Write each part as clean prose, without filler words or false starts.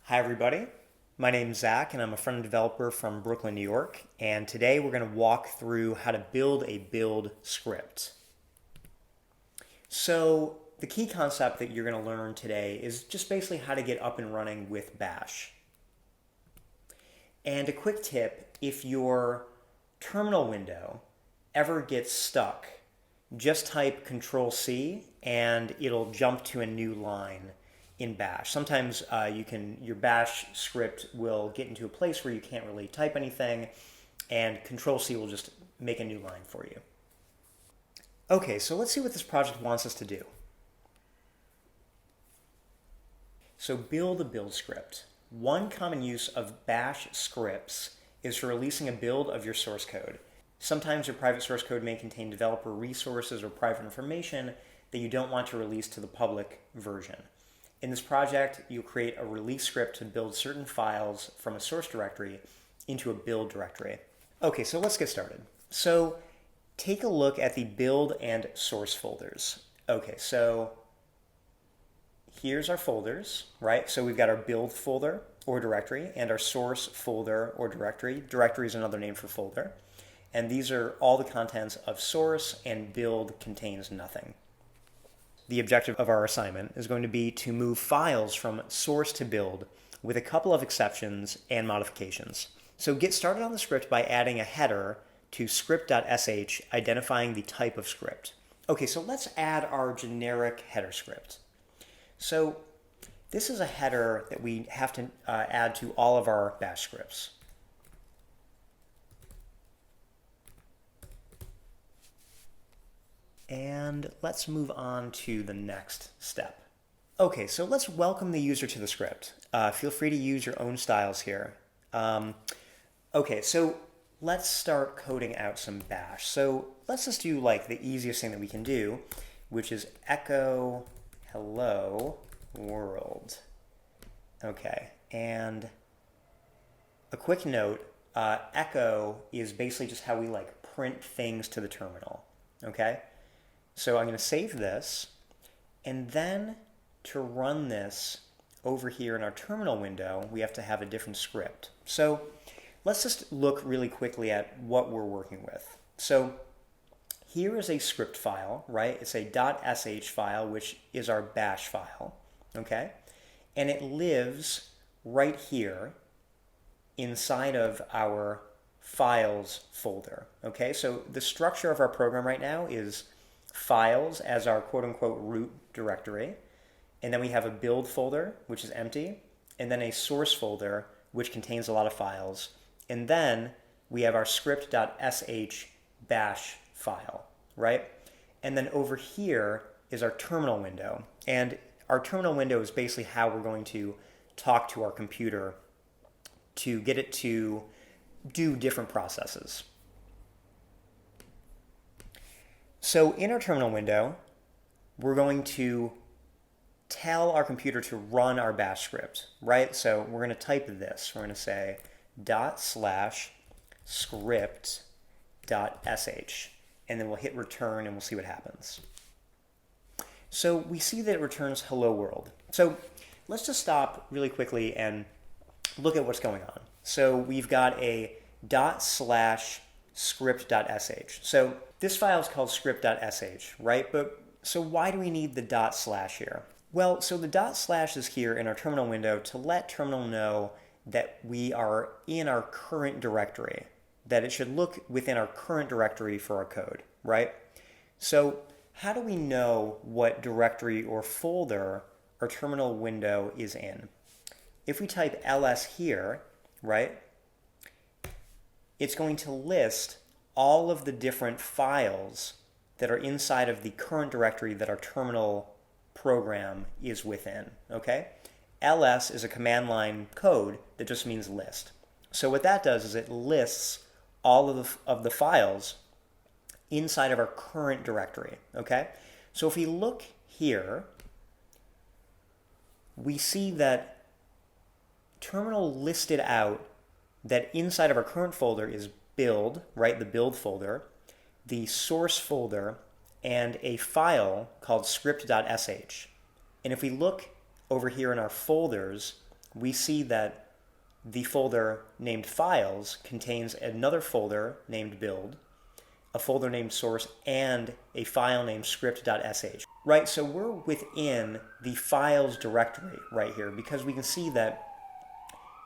Hi everybody, my name's Zach and I'm a front-end developer from Brooklyn, New York, and today we're going to walk through how to build a build script. So the key concept that you're going to learn today is just basically how to get up and running with Bash. And a quick tip, if your terminal window ever gets stuck, just type Control-C and it'll jump to a new line in Bash. Sometimes your Bash script will get into a place where you can't really type anything, and Control-C will just make a new line for you. Okay, so let's see what this project wants us to do. So build a build script. One common use of Bash scripts is for releasing a build of your source code. Sometimes your private source code may contain developer resources or private information that you don't want to release to the public version. In this project, you'll create a release script to build certain files from a source directory into a build directory. Okay, so let's get started. So take a look at the build and source folders. Okay, so here's our folders, right? So we've got our build folder or directory and our source folder or directory. Directory is another name for folder. And these are all the contents of source, and build contains nothing. The objective of our assignment is going to be to move files from source to build with a couple of exceptions and modifications. So get started on the script by adding a header to script.sh identifying the type of script. Okay, so let's add our generic header script. So this is a header that we have to add to all of our Bash scripts. And let's move on to the next step. Okay, so let's welcome the user to the script. Feel free to use your own styles here. Okay, so let's start coding out some Bash. So let's just do like the easiest thing that we can do, which is echo hello world. Okay, and a quick note, echo is basically just how we like print things to the terminal, okay? So I'm going to save this, and then to run this over here in our terminal window, we have to have a different script. So let's just look really quickly at what we're working with. So here is a script file, right? It's a .sh file, which is our Bash file, okay? And it lives right here inside of our files folder, okay? So the structure of our program right now is files as our quote-unquote root directory, and then we have a build folder, which is empty, and then a source folder, which contains a lot of files, and then we have our script.sh bash file, right? And then over here is our terminal window, and our terminal window is basically how we're going to talk to our computer to get it to do different processes. So in our terminal window, we're going to tell our computer to run our Bash script, right? So we're going to type this. We're going to say ./script.sh, and then we'll hit return and we'll see what happens. So we see that it returns hello world. So let's just stop really quickly and look at what's going on. So we've got a ./script.sh. So this file is called script.sh, right? But so why do we need the / here? Well, so the / is here in our terminal window to let terminal know that we are in our current directory, that it should look within our current directory for our code, right? So how do we know what directory or folder our terminal window is in? If we type ls here, right, it's going to list all of the different files that are inside of the current directory that our terminal program is within, okay? ls is a command line code that just means list. So what that does is it lists all of the files inside of our current directory, okay? So if we look here, we see that terminal listed out that inside of our current folder is build, right, the build folder, the source folder, and a file called script.sh. And if we look over here in our folders, we see that the folder named files contains another folder named build, a folder named source, and a file named script.sh. Right, so we're within the files directory right here because we can see that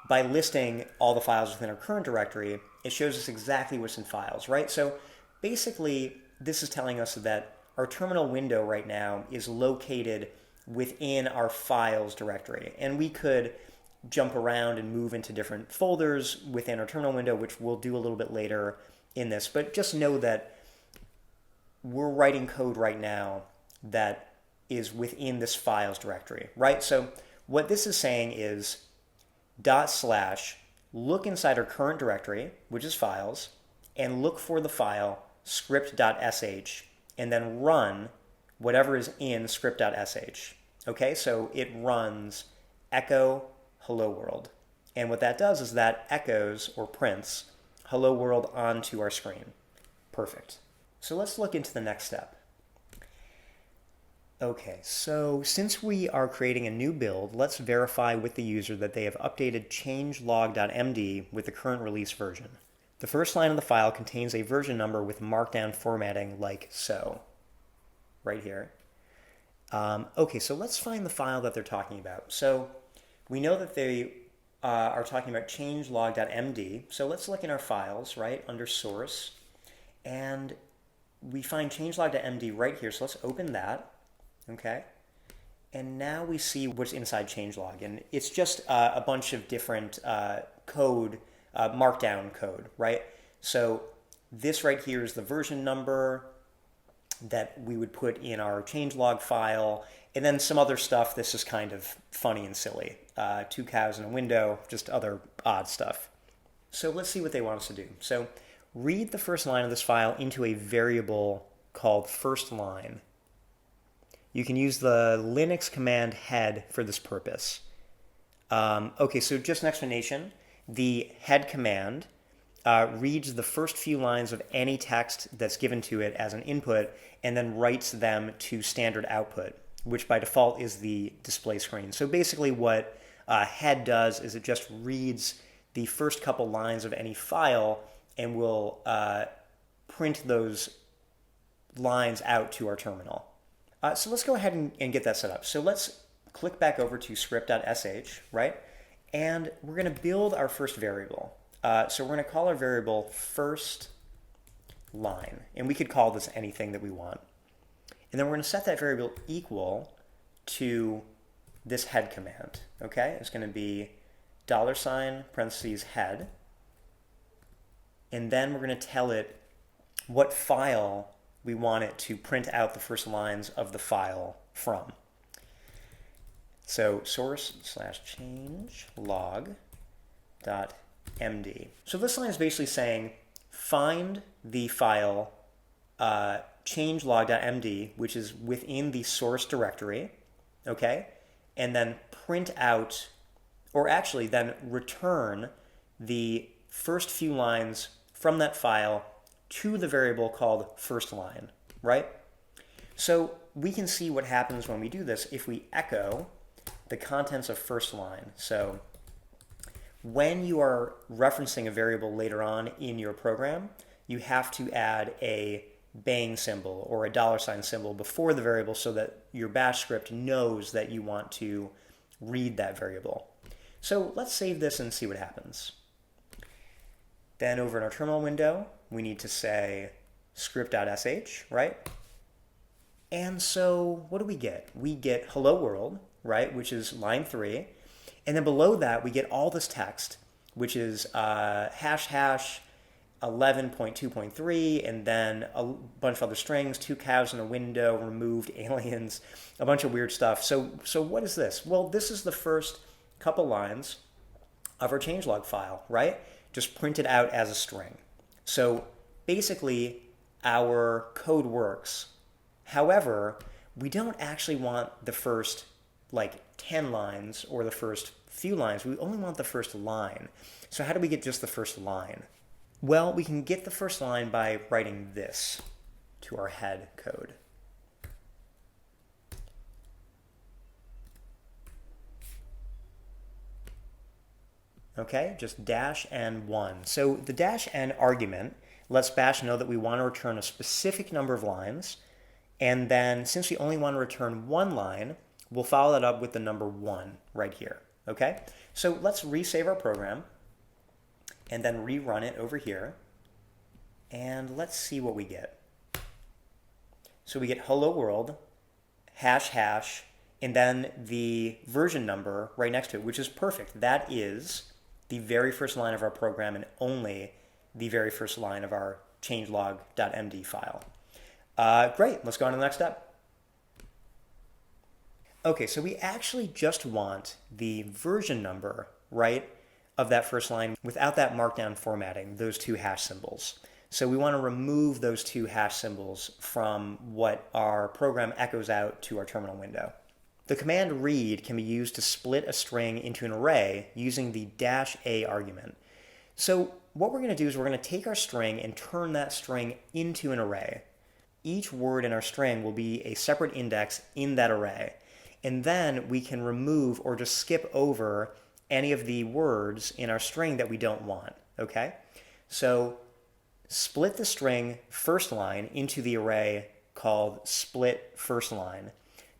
by listing all the files within our current directory, it shows us exactly what's in files, right? So basically, this is telling us that our terminal window right now is located within our files directory. And we could jump around and move into different folders within our terminal window, which we'll do a little bit later in this. But just know that we're writing code right now that is within this files directory, right? So what this is saying is /, look inside our current directory, which is files, and look for the file script.sh, and then run whatever is in script.sh. Okay, so it runs echo hello world. And what that does is that echoes or prints hello world onto our screen. Perfect. So let's look into the next step. Okay, so since we are creating a new build, let's verify with the user that they have updated changelog.md with the current release version. The first line of the file contains a version number with markdown formatting like so, right here. Okay, so let's find the file that they're talking about. So we know that they are talking about changelog.md. So let's look in our files, right, under source. And we find changelog.md right here. So let's open that. Okay. And now we see what's inside changelog. And it's just a bunch of different code, markdown code, right? So this right here is the version number that we would put in our changelog file, and then some other stuff. This is kind of funny and silly. 2 cows in a window, just other odd stuff. So let's see what they want us to do. So read the first line of this file into a variable called first line. You can use the Linux command head for this purpose. Okay, so just an explanation. The head command reads the first few lines of any text that's given to it as an input and then writes them to standard output, which by default is the display screen. So basically what head does is it just reads the first couple lines of any file and will print those lines out to our terminal. So let's go ahead and get that set up. So let's click back over to script.sh, right? And we're going to build our first variable. So we're going to call our variable first line. And we could call this anything that we want. And then we're going to set that variable equal to this head command. Okay? It's going to be $ parentheses head. And then we're going to tell it what file we want it to print out the first lines of the file from. So source/changelog.md. So this line is basically saying find the file changelog.md, which is within the source directory, okay? And then print out, or actually then return the first few lines from that file to the variable called first line, right? So we can see what happens when we do this if we echo the contents of first line. So when you are referencing a variable later on in your program, you have to add a bang symbol or a $ symbol before the variable so that your bash script knows that you want to read that variable. So let's save this and see what happens. Then over in our terminal window, we need to say script.sh, right? And so what do we get? We get hello world, right, which is line 3. And then below that, we get all this text, which is ## 11.2.3, and then a bunch of other strings, 2 cows in a window, removed aliens, a bunch of weird stuff. So what is this? Well, this is the first couple lines of our changelog file, right? Just printed out as a string. So basically, our code works. However, we don't actually want the first 10 lines or the first few lines. We only want the first line. So how do we get just the first line? Well, we can get the first line by writing this to our head code. Okay, just dash n1. So the dash n argument lets bash know that we want to return a specific number of lines, and then since we only want to return one line, we'll follow that up with the number 1 right here. Okay, so let's resave our program and then rerun it over here, and let's see what we get. So we get hello world, hash hash, and then the version number right next to it, which is perfect. That is the very first line of our program and only the very first line of our changelog.md file. Great, let's go on to the next step. Okay, so we actually just want the version number, right, of that first line without that markdown formatting, those 2 hash symbols. So we want to remove those 2 hash symbols from what our program echoes out to our terminal window. The command read can be used to split a string into an array using the -a argument. So what we're going to do is we're going to take our string and turn that string into an array. Each word in our string will be a separate index in that array. And then we can remove or just skip over any of the words in our string that we don't want. Okay? So split the string first line into the array called split first line.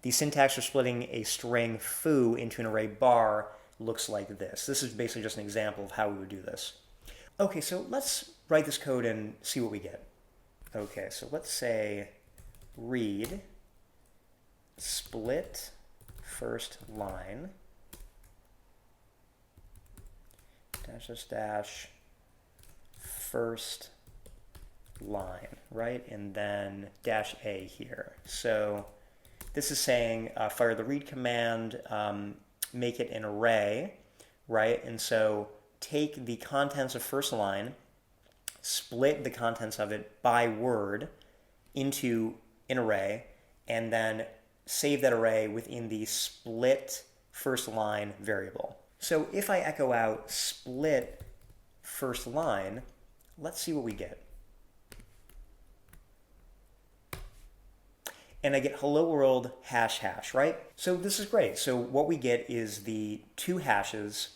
The syntax for splitting a string foo into an array bar looks like this. This is basically just an example of how we would do this. Okay, so let's write this code and see what we get. Okay, so let's say read split first line dash first line, right? And then -a here. So this is saying fire the read command, make it an array, right? And so take the contents of first line, split the contents of it by word into an array, and then save that array within the split first line variable. So if I echo out split first line, let's see what we get. And I get hello world hash hash, right? So this is great. So what we get is the 2 hashes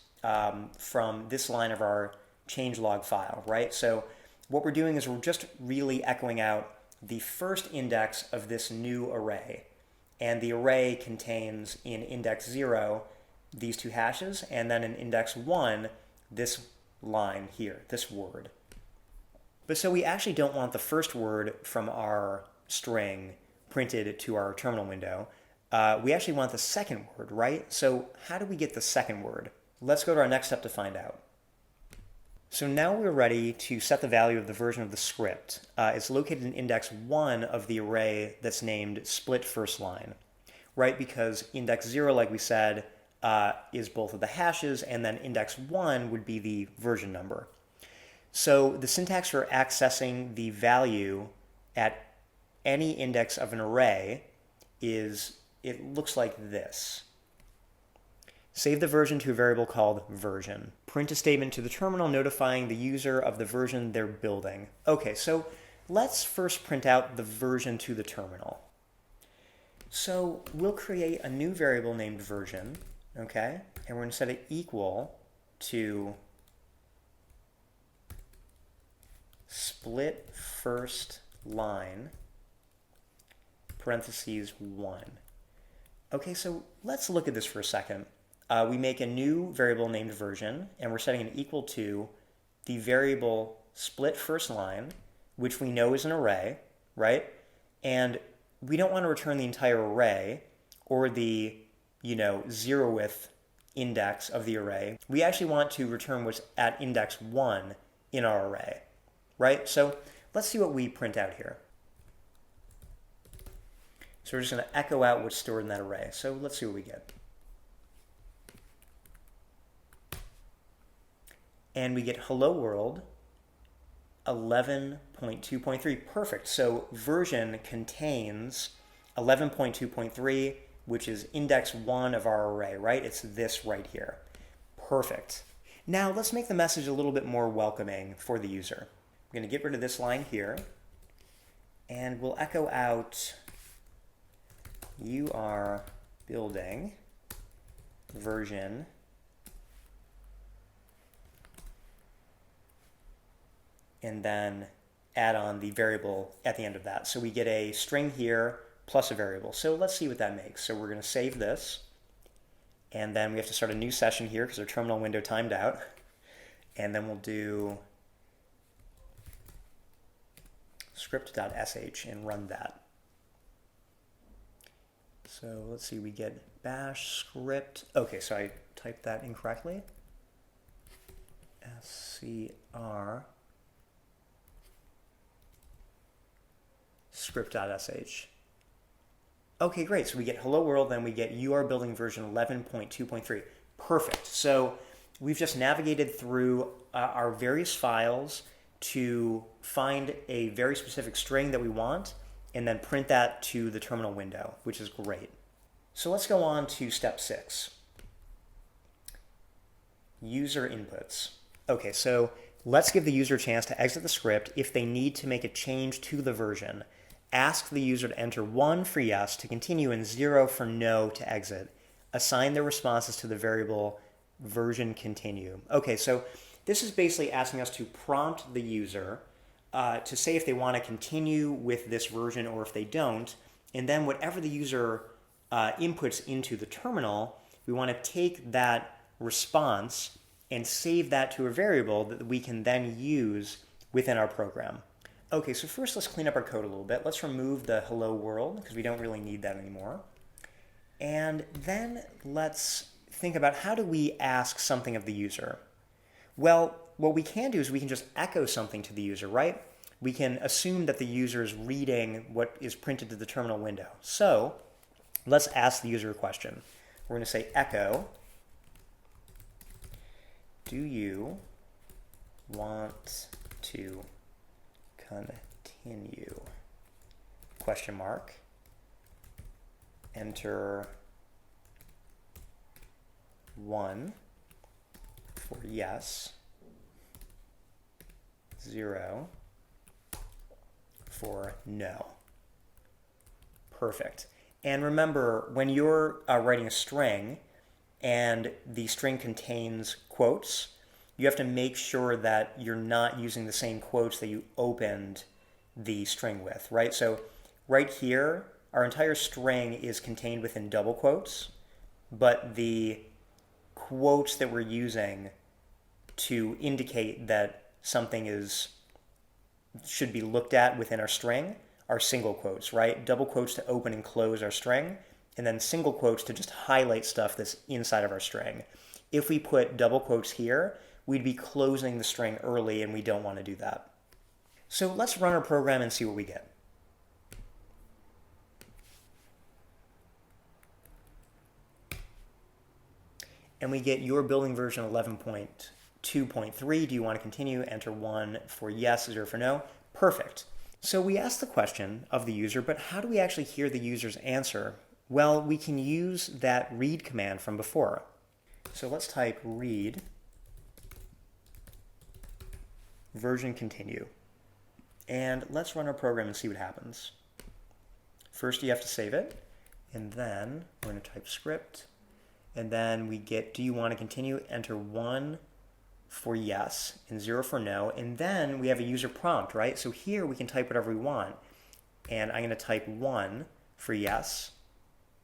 from this line of our changelog file, right? So what we're doing is we're just really echoing out the first index of this new array. And the array contains in index 0 these 2 hashes, and then in index 1 this line here, this word. But so we actually don't want the first word from our string printed to our terminal window. We actually want the second word, right? So how do we get the second word? Let's go to our next step to find out. So now we're ready to set the value of the version of the script. It's located in index 1 of the array that's named split first line, right? Because index 0, like we said, is both of the hashes, and then index 1 would be the version number. So the syntax for accessing the value at any index of an array is, it looks like this. Save the version to a variable called version. Print a statement to the terminal notifying the user of the version they're building. Okay, so let's first print out the version to the terminal. So we'll create a new variable named version, okay? And we're going to set it equal to split first line parentheses 1. Okay, so let's look at this for a second. We make a new variable named version, and we're setting it equal to the variable split first line, which we know is an array, right? And we don't want to return the entire array or the, 0th index of the array. We actually want to return what's at index 1 in our array, right? So let's see what we print out here. So we're just going to echo out what's stored in that array. So let's see what we get. And we get hello world 11.2.3. Perfect. So version contains 11.2.3, which is index 1 of our array, right? It's this right here. Perfect. Now let's make the message a little bit more welcoming for the user. I'm going to get rid of this line here, and we'll echo out, you are building version and then add on the variable at the end of that. So we get a string here plus a variable. So let's see what that makes. So we're going to save this, and then we have to start a new session here because our terminal window timed out. And then we'll do script.sh and run that. So let's see, we get bash script. Okay, so I typed that incorrectly. scr script.sh. Okay, great. So we get hello world, then we get you are building version 11.2.3. Perfect. So we've just navigated through our various files to find a very specific string that we want and then print that to the terminal window, which is great. So let's go on to step 6. User inputs. Okay, so let's give the user a chance to exit the script if they need to make a change to the version. Ask the user to enter 1 for yes to continue and 0 for no to exit. Assign their responses to the variable version continue. Okay, so this is basically asking us to prompt the user to say if they want to continue with this version or if they don't, and then whatever the user inputs into the terminal, we want to take that response and save that to a variable that we can then use within our program. Okay, so first let's clean up our code a little bit. Let's remove the hello world because we don't really need that anymore. And then let's think about how do we ask something of the user? Well, what we can do is we can just echo something to the user, right? We can assume that the user is reading what is printed to the terminal window. So let's ask the user a question. We're going to say echo, do you want to continue? Question mark. Enter 1 for yes, 0 for no. Perfect. And remember, when you're writing a string and the string contains quotes, you have to make sure that you're not using the same quotes that you opened the string with, right? So right here, our entire string is contained within double quotes, but the quotes that we're using to indicate that something should be looked at within our string are single quotes, right? Double quotes to open and close our string, and then single quotes to just highlight stuff that's inside of our string. If we put double quotes here, we'd be closing the string early, and we don't want to do that. So let's run our program and see what we get. And we get your building version 11.2.3. Do you want to continue? Enter 1 for yes, 0 for no. Perfect. So we asked the question of the user, but how do we actually hear the user's answer? Well, we can use that read command from before. So let's type read version continue. And let's run our program and see what happens. First, you have to save it. And then we're going to type script. And then we get, do you want to continue? Enter 1 for yes and 0 for no. And then we have a user prompt, right? So here we can type whatever we want. And I'm going to type 1 for yes.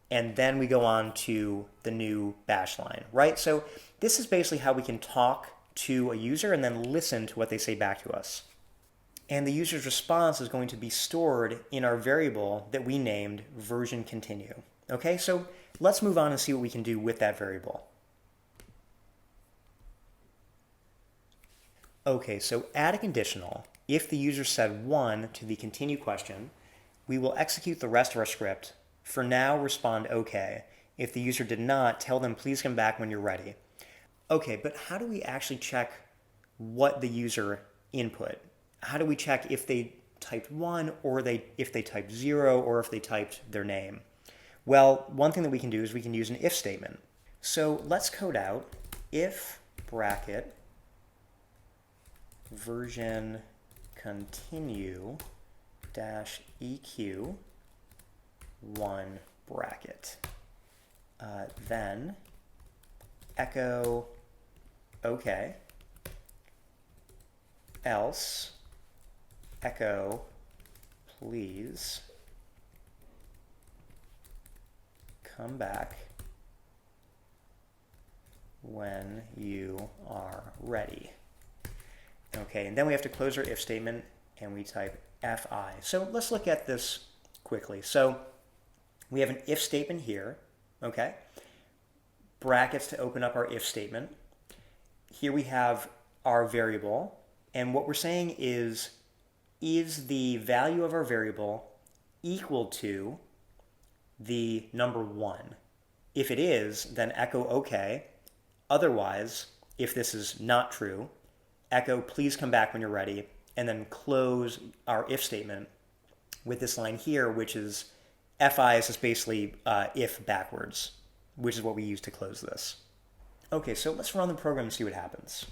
And then we go on to the new bash line, right? So this is basically how we can talk to a user and then listen to what they say back to us. And the user's response is going to be stored in our variable that we named version continue. Okay, so let's move on and see what we can do with that variable. Okay, so add a conditional. If the user said 1 to the continue question, we will execute the rest of our script. For now, respond OK. If the user did not, tell them please come back when you're ready. Okay, but how do we actually check what the user input? How do we check if they typed 1 or if they typed 0 or if they typed their name? Well, one thing that we can do is we can use an if statement. So let's code out if bracket version continue dash eq 1 bracket. Then echo OK, else echo, please come back when you are ready. Okay, and then we have to close our if statement and we type fi. So let's look at this quickly. So we have an if statement here, okay? Brackets to open up our if statement. Here we have our variable, and what we're saying is the value of our variable equal to the number 1? If it is, then echo OK. Otherwise, if this is not true, echo please come back when you're ready, and then close our if statement with this line here, which is fi is just basically if backwards, which is what we use to close this. Okay, so let's run the program and see what happens.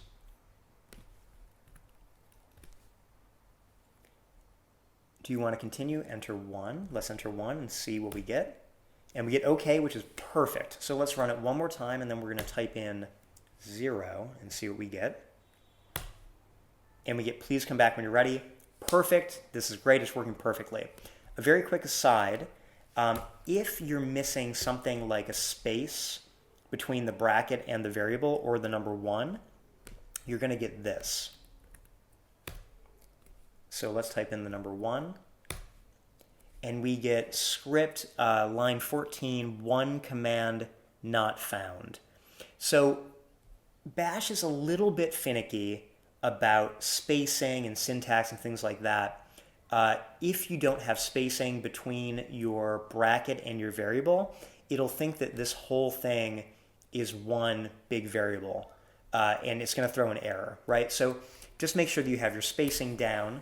Do you want to continue? Enter 1. Let's enter 1 and see what we get. And we get OK, which is perfect. So let's run it one more time, and then we're going to type in 0 and see what we get. And we get please come back when you're ready. Perfect. This is great. It's working perfectly. A very quick aside, if you're missing something like a space between the bracket and the variable or the number 1, you're going to get this. So let's type in the number 1. And we get script line 14, 1 command not found. So Bash is a little bit finicky about spacing and syntax and things like that. If you don't have spacing between your bracket and your variable, it'll think that this whole thing is one big variable, and it's going to throw an error, right? So just make sure that you have your spacing down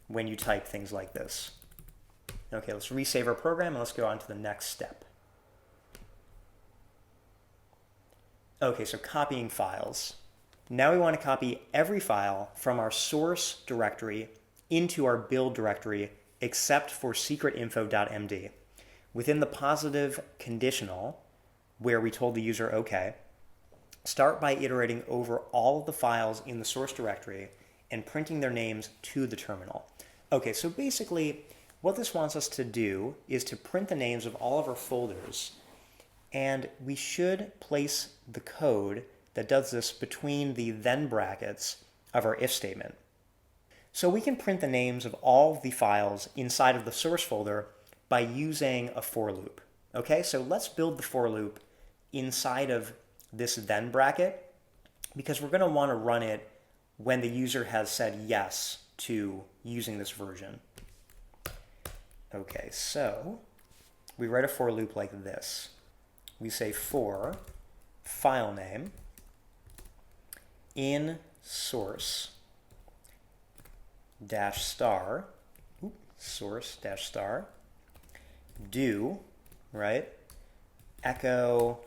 when you type things like this. Okay, let's resave our program and let's go on to the next step. Okay, so copying files. Now we want to copy every file from our source directory into our build directory except for secretinfo.md. Within the positive conditional, where we told the user OK, start by iterating over all of the files in the source directory and printing their names to the terminal. Okay, so basically what this wants us to do is to print the names of all of our folders, and we should place the code that does this between the then brackets of our if statement. So we can print the names of all of the files inside of the source folder by using a for loop. Okay, so let's build the for loop inside of this then bracket, because we're going to want to run it when the user has said yes to using this version. Okay, so we write a for loop like this. We say for file name in source dash star, source dash star, do, right, echo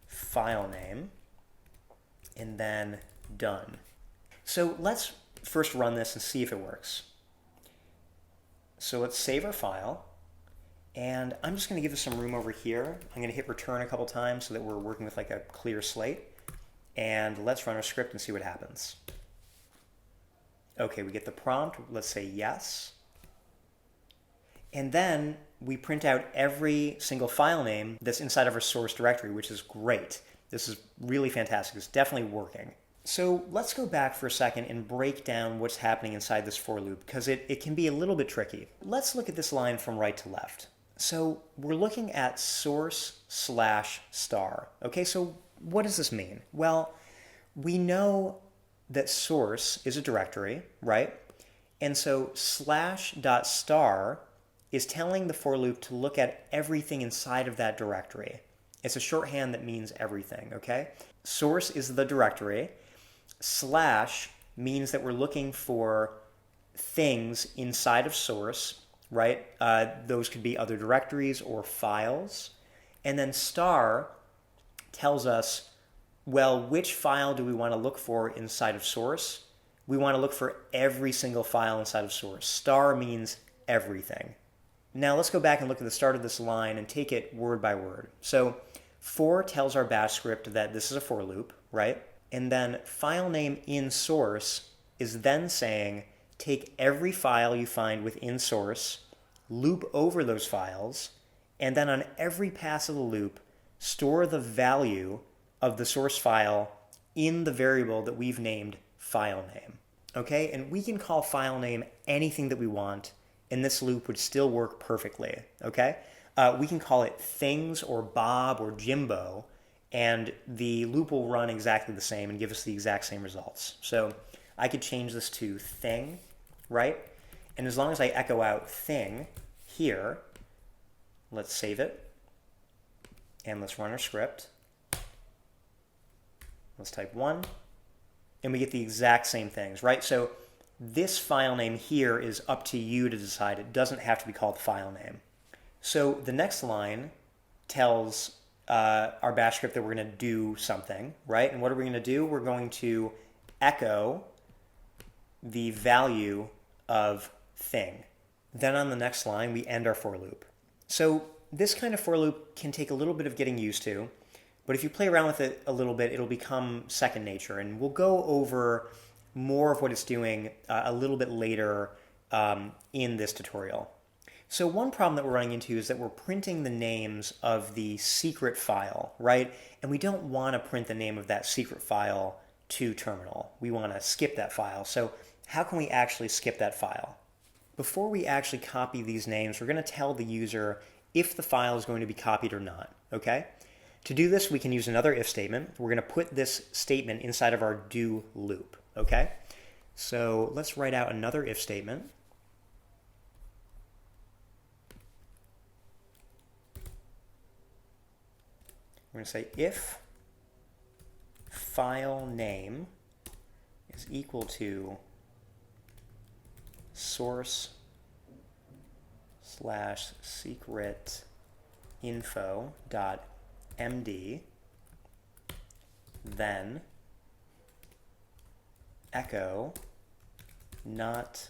file name, and then done. So let's first run this and see if it works. So let's save our file, and I'm just going to give this some room over here. I'm going to hit return a couple times so that we're working with like a clear slate, and let's run our script and see what happens. Okay, we get the prompt. Let's say yes. And then we print out every single file name that's inside of our source directory, which is great. This is really fantastic. It's definitely working. So let's go back for a second and break down what's happening inside this for loop, because it can be a little bit tricky. Let's look at this line from right to left. So we're looking at source slash star. Okay, so what does this mean? Well, we know that source is a directory, right? And so slash dot star is telling the for loop to look at everything inside of that directory. It's a shorthand that means everything, okay? Source is the directory. Slash means that we're looking for things inside of source, right? Those could be other directories or files. And then star tells us, well, which file do we want to look for inside of source? We want to look for every single file inside of source. Star means everything. Now let's go back and look at the start of this line and take it word by word. So for tells our bash script that this is a for loop, right? And then file name in source is then saying take every file you find within source, loop over those files, and then on every pass of the loop, store the value of the source file in the variable that we've named file name. Okay, and we can call file name anything that we want, and this loop would still work perfectly. Okay, we can call it things or Bob or Jimbo, and the loop will run exactly the same and give us the exact same results. So I could change this to thing, right? And as long as I echo out thing here, let's save it, and let's run our script. Let's type 1, and we get the exact same things, right? So this file name here is up to you to decide. It doesn't have to be called file name. So the next line tells our bash script that we're going to do something, right? And what are we going to do? We're going to echo the value of thing. Then on the next line, we end our for loop. So this kind of for loop can take a little bit of getting used to, but if you play around with it a little bit, it'll become second nature. And we'll go over more of what it's doing a little bit later in this tutorial. So one problem that we're running into is that we're printing the names of the secret file, right? And we don't want to print the name of that secret file to terminal. We want to skip that file. So how can we actually skip that file? Before we actually copy these names, we're going to tell the user if the file is going to be copied or not, okay? To do this, we can use another if statement. We're going to put this statement inside of our do loop, okay? So let's write out another if statement. We're going to say if file name is equal to source / secret info dot md, then echo not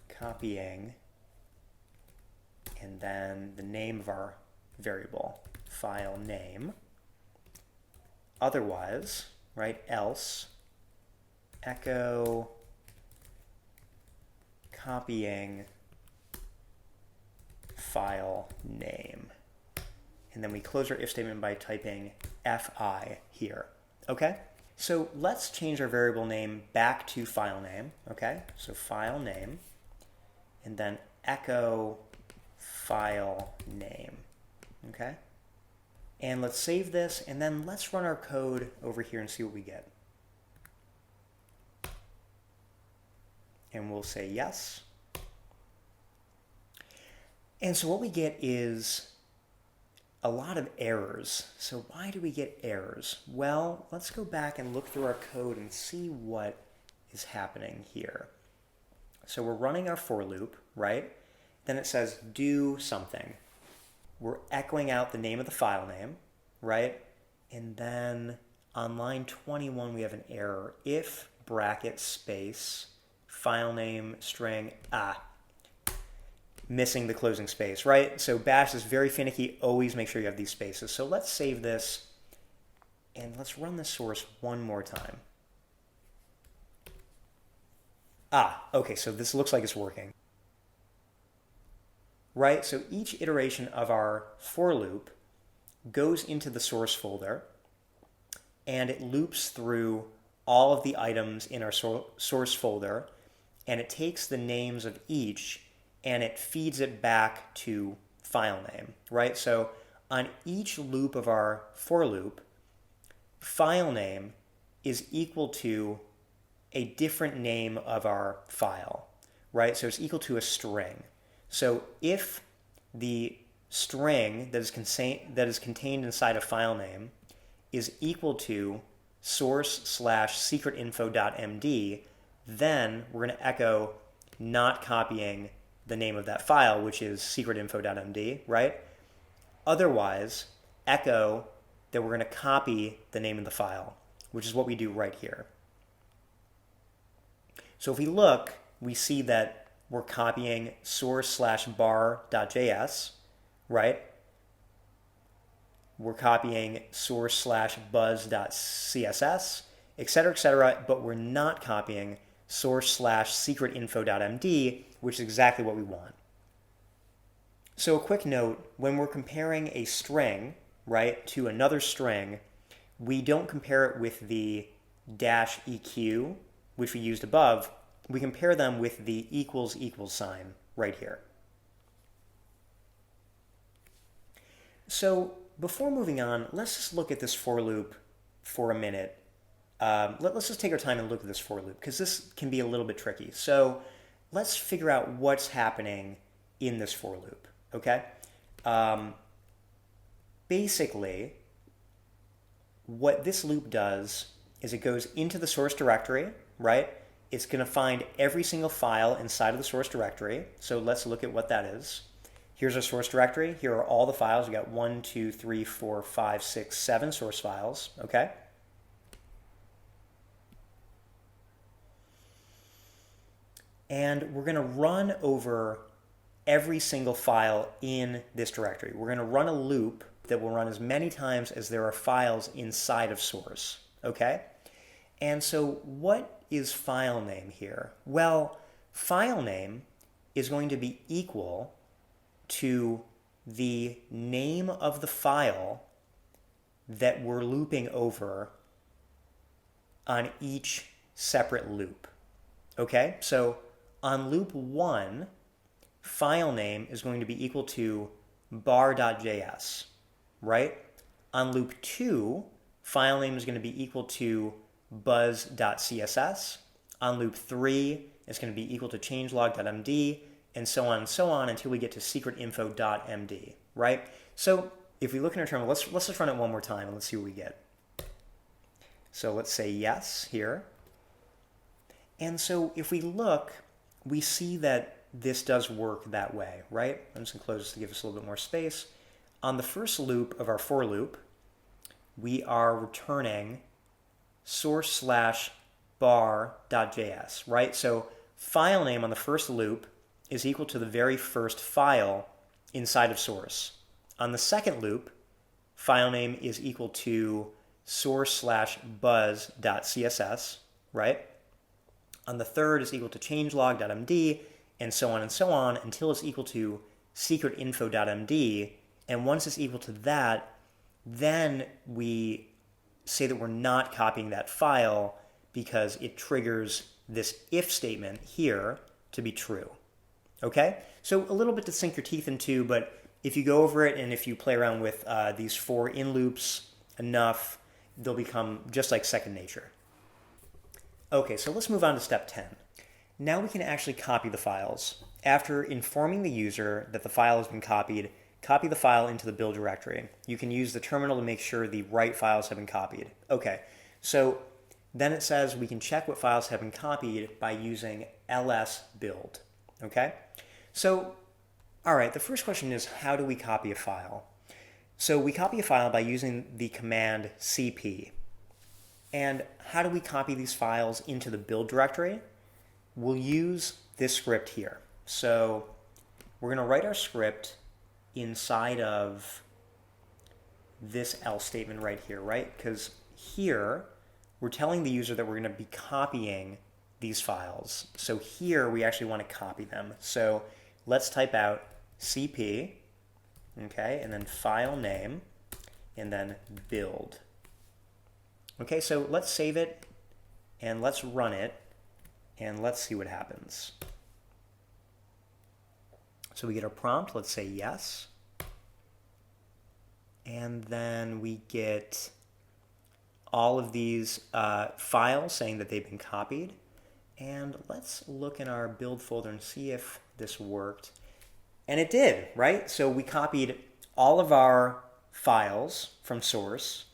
copying, and then the name of our variable, file name. Otherwise, right, else echo copying file name. And then we close our if statement by typing fi here, okay? So let's change our variable name back to file name, okay? So file name, and then echo file name, okay? And let's save this, and then let's run our code over here and see what we get. And we'll say yes. And so what we get is a lot of errors. So why do we get errors? Well, let's go back and look through our code and see what is happening here. So we're running our for loop, right? Then it says do something. We're echoing out the name of the file name, right? And then on line 21, we have an error. If bracket space file name string, missing the closing space, right? So bash is very finicky. Always make sure you have these spaces. So let's save this and let's run the source one more time. Okay, so this looks like it's working. Right, so each iteration of our for loop goes into the source folder and it loops through all of the items in our source folder, and it takes the names of each and it feeds it back to file name, right? So on each loop of our for loop, file name is equal to a different name of our file, right? So it's equal to a string. So if the string that is contained inside a file name is equal to source / secretinfo.md, then we're going to echo not copying the name of that file, which is secretinfo.md, right? Otherwise, echo that we're going to copy the name of the file, which is what we do right here. So if we look, we see that we're copying source / bar.js, right? We're copying source / buzz.css, etc., but we're not copying source/secretinfo.md, which is exactly what we want. So a quick note, when we're comparing a string, right, to another string, we don't compare it with the -eq, which we used above. We compare them with the equals sign right here. So before moving on, let's just look at this for loop for a minute. Let's just take our time and look at this for loop, because this can be a little bit tricky. So let's figure out what's happening in this for loop, okay? Basically, what this loop does is it goes into the source directory, right? It's going to find every single file inside of the source directory. So let's look at what that is. Here's our source directory. Here are all the files. We got 1, 2, 3, 4, 5, 6, 7 source files, okay? And we're going to run over every single file in this directory. We're going to run a loop that will run as many times as there are files inside of source, okay? And so what is file name here? Well, file name is going to be equal to the name of the file that we're looping over on each separate loop, okay? So on loop 1, file name is going to be equal to bar.js, right? On loop 2, file name is going to be equal to buzz.css. On loop 3, it's going to be equal to changelog.md, and so on until we get to secretinfo.md, right? So if we look in our terminal, let's just run it one more time and let's see what we get. So let's say yes here. And so if we look, we see that this does work that way, right? I'm just going to close this to give us a little bit more space. On the first loop of our for loop, we are returning source/bar.js, right? So file name on the first loop is equal to the very first file inside of source. On the second loop, file name is equal to source/buzz.css, right? On the third is equal to changelog.md, and so on until it's equal to secretinfo.md. And once it's equal to that, then we say that we're not copying that file because it triggers this if statement here to be true. Okay? So a little bit to sink your teeth into, but if you go over it and if you play around with these for in loops enough, they'll become just like second nature. Okay, so let's move on to step 10. Now we can actually copy the files. After informing the user that the file has been copied, copy the file into the build directory. You can use the terminal to make sure the right files have been copied. Okay, so then it says we can check what files have been copied by using ls build. Okay, so all right, the first question is, how do we copy a file? So we copy a file by using the command cp. And how do we copy these files into the build directory? We'll use this script here. So we're going to write our script inside of this else statement right here, right? Because here we're telling the user that we're going to be copying these files. So here we actually want to copy them. So let's type out cp, okay, and then file name, and then build. Okay, so let's save it, and let's run it, and let's see what happens. So we get our prompt, let's say yes, and then we get all of these files saying that they've been copied. And let's look in our build folder and see if this worked. And it did, right? So we copied all of our files from source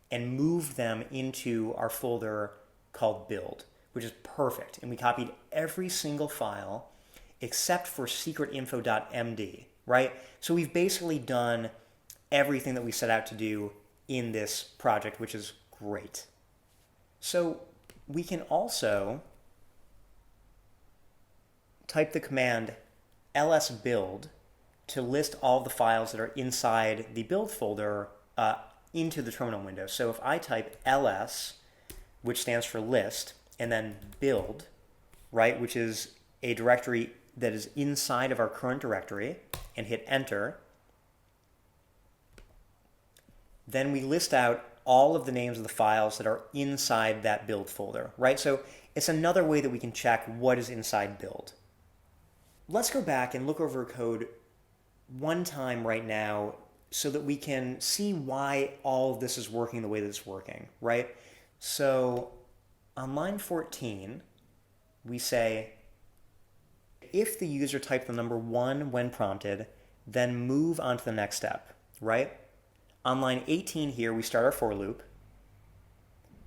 and moved them into our folder called build, which is perfect. And we copied every single file except for secretinfo.md, right? So we've basically done everything that we set out to do in this project, which is great. So we can also type the command ls-build to list all the files that are inside the build folder into the terminal window. So if I type ls, which stands for list, and then build, right, which is a directory that is inside of our current directory, and hit enter. Then we list out all of the names of the files that are inside that build folder, right? So it's another way that we can check what is inside build. Let's go back and look over code one time right now so that we can see why all of this is working the way that it's working, right? So on line 14, we say, if the user typed the number 1 when prompted, then move on to the next step, right? On line 18 here, we start our for loop.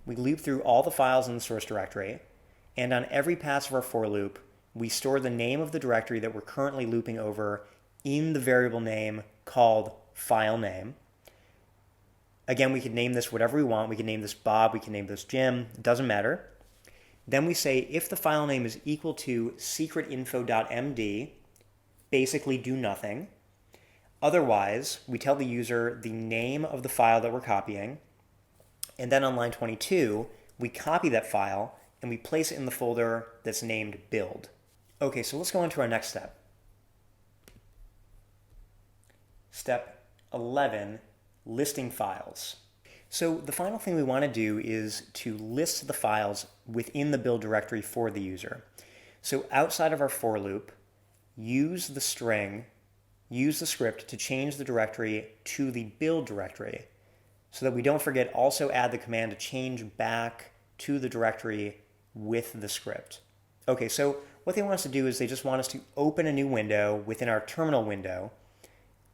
We loop through all the files in the source directory, and on every pass of our for loop, we store the name of the directory that we're currently looping over in the variable name called file name. Again, we could name this whatever we want. We can name this Bob, we can name this Jim, it doesn't matter. Then we say if the file name is equal to secretinfo.md, basically do nothing. Otherwise, we tell the user the name of the file that we're copying, and then on line 22, we copy that file and we place it in the folder that's named build. Okay, so let's go on to our next step. Step 11, listing files. So the final thing we want to do is to list the files within the build directory for the user. So outside of our for loop, use the script to change the directory to the build directory so that we don't forget, also add the command to change back to the directory with the script. Okay, so what they want us to do is they just want us to open a new window within our terminal window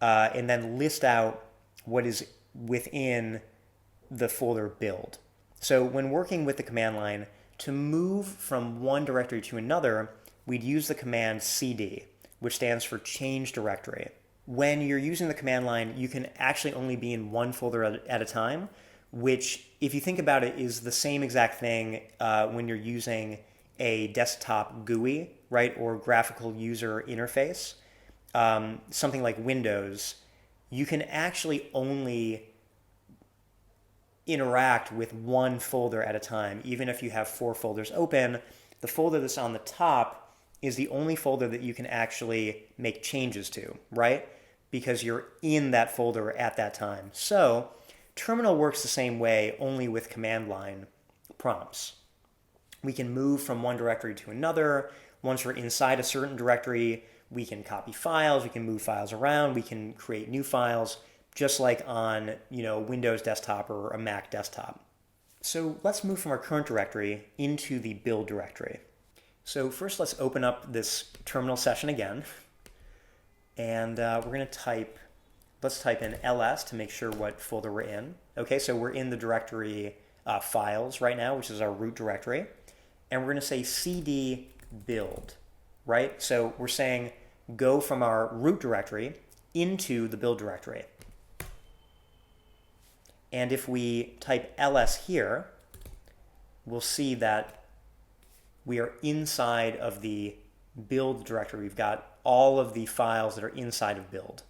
and then list out what is within the folder build. So when working with the command line, to move from one directory to another, we'd use the command cd, which stands for change directory. When you're using the command line, you can actually only be in one folder at a time, which, if you think about it, is the same exact thing when you're using a desktop GUI, right, or graphical user interface. Something like Windows, you can actually only interact with one folder at a time. Even if you have 4 folders open, the folder that's on the top is the only folder that you can actually make changes to, right? Because you're in that folder at that time. So terminal works the same way, only with command line prompts. We can move from one directory to another. Once we're inside a certain directory, we can copy files, we can move files around, we can create new files, just like on, Windows desktop or a Mac desktop. So let's move from our current directory into the build directory. So first let's open up this terminal session again, and let's type in ls to make sure what folder we're in. Okay, so we're in the directory files right now, which is our root directory, and we're going to say cd build, right? So we're saying go from our root directory into the build directory. And if we type ls here, we'll see that we are inside of the build directory. We've got all of the files that are inside of build.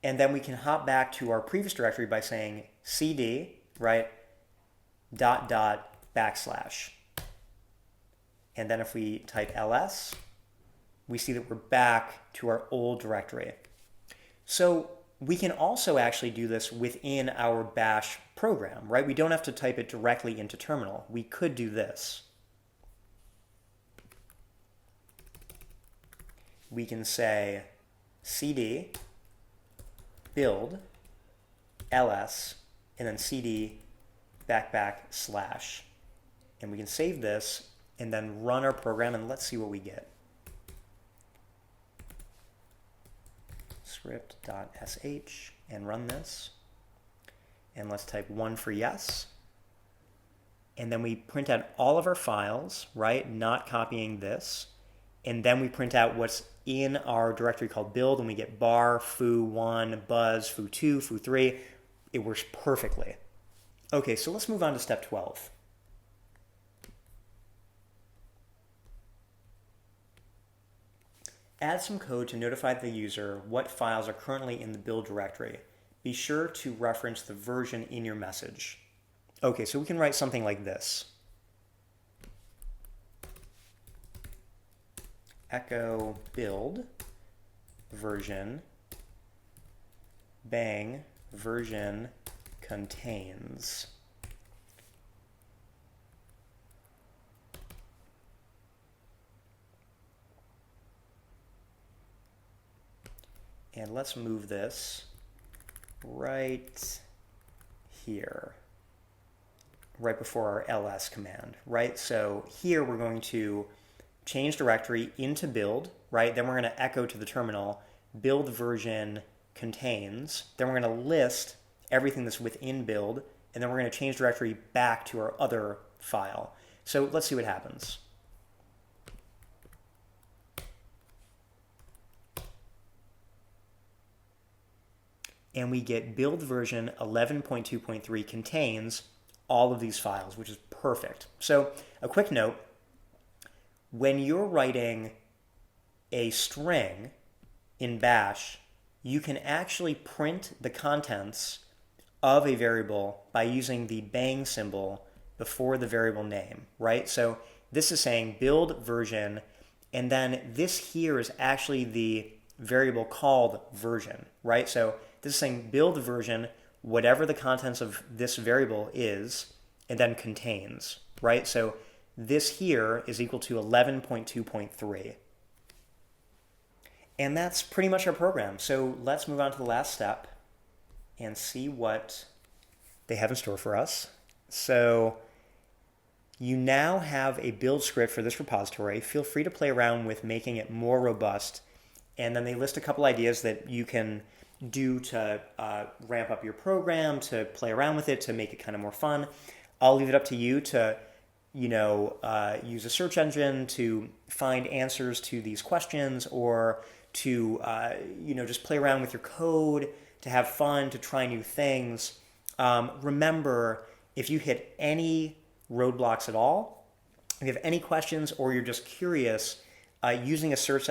And then we can hop back to our previous directory by saying cd, right, .. /. And then if we type ls, we see that we're back to our old directory. So we can also actually do this within our bash program, right? We don't have to type it directly into terminal. We could do this. We can say cd build ls and then cd //, and we can save this and then run our program, and let's see what we get. Script.sh and run this, and let's type 1 for yes, and then we print out all of our files, right, not copying this, and then we print out what's in our directory called build, and we get bar, foo1, buzz, foo2, foo3. It works perfectly. Okay, so let's move on to step 12. Add some code to notify the user what files are currently in the build directory. Be sure to reference the version in your message. Okay, so we can write something like this. echo build version bang version contains. And let's move this right here, right before our ls command, right? So here we're going to change directory into build, right? Then we're going to echo to the terminal, build version contains. Then we're going to list everything that's within build, and then we're going to change directory back to our other file. So let's see what happens. And we get build version 11.2.3 contains all of these files, which is perfect. So a quick note, when you're writing a string in bash, you can actually print the contents of a variable by using the bang symbol before the variable name, right? So this is saying build version, and then this here is actually the variable called version, right? So this is saying build version, whatever the contents of this variable is, and then contains, right? So this here is equal to 11.2.3. And that's pretty much our program. So let's move on to the last step and see what they have in store for us. So you now have a build script for this repository. Feel free to play around with making it more robust. And then they list a couple ideas that you can do to ramp up your program, to play around with it, to make it kind of more fun. I'll leave it up to you to, use a search engine to find answers to these questions, or to, just play around with your code, to have fun, to try new things. Remember, if you hit any roadblocks at all, if you have any questions, or you're just curious, using a search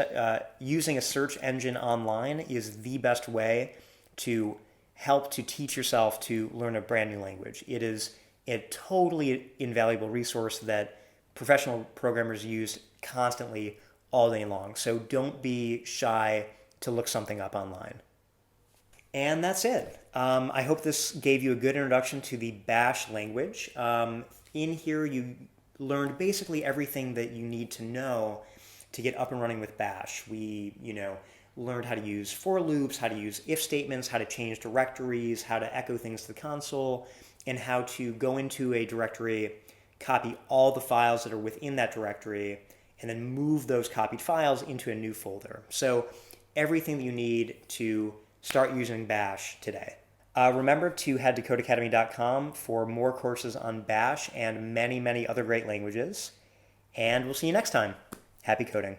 engine online is the best way to help to teach yourself to learn a brand new language. It is a totally invaluable resource that professional programmers use constantly all day long. So don't be shy to look something up online. And that's it. I hope this gave you a good introduction to the Bash language. In here, you learned basically everything that you need to know to get up and running with Bash. We, learned how to use for loops, how to use if statements, how to change directories, how to echo things to the console, and how to go into a directory, copy all the files that are within that directory, and then move those copied files into a new folder. So everything that you need to start using Bash today. Remember to head to codecademy.com for more courses on Bash and many, many other great languages. And we'll see you next time. Happy coding.